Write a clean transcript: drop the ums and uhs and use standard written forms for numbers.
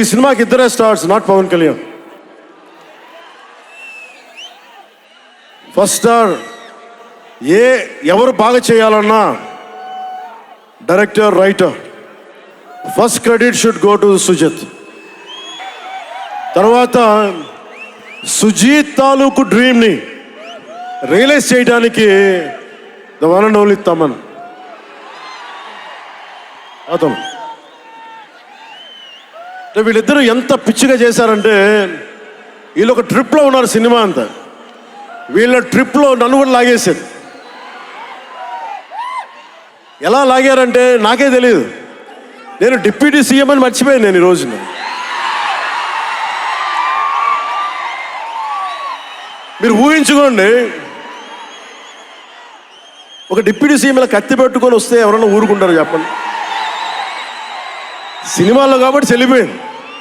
ఈ సినిమాకి ఇద్దరే stars, not Pavan Kalyan. First star ఎవరు బాగా చేయాలన్నా director, writer, first credit should go to Sujeeth. తర్వాత సుజీత్ తాలూకు డ్రీమ్ని రియలైజ్ చేయడానికి the one and only Thaman. అతను వీళ్ళిద్దరూ ఎంత పిచ్చిగా చేశారంటే, వీళ్ళు ఒక ట్రిప్లో ఉన్నారు సినిమా అంతా. వీళ్ళ ట్రిప్లో నన్ను కూడా లాగేశారు. ఎలా లాగారంటే నాకే తెలియదు. నేను డిప్యూటీ సీఎం అని మర్చిపోయాను నేను ఈ రోజున. మీరు ఊహించుకోండి, ఒక డిప్యూటీ సీఎం ఇలా కత్తి పెట్టుకొని వస్తే ఎవరన్నా ఊరుకుంటారు చెప్పండి? సినిమాల్లో కాబట్టి చెల్లిపోయింది.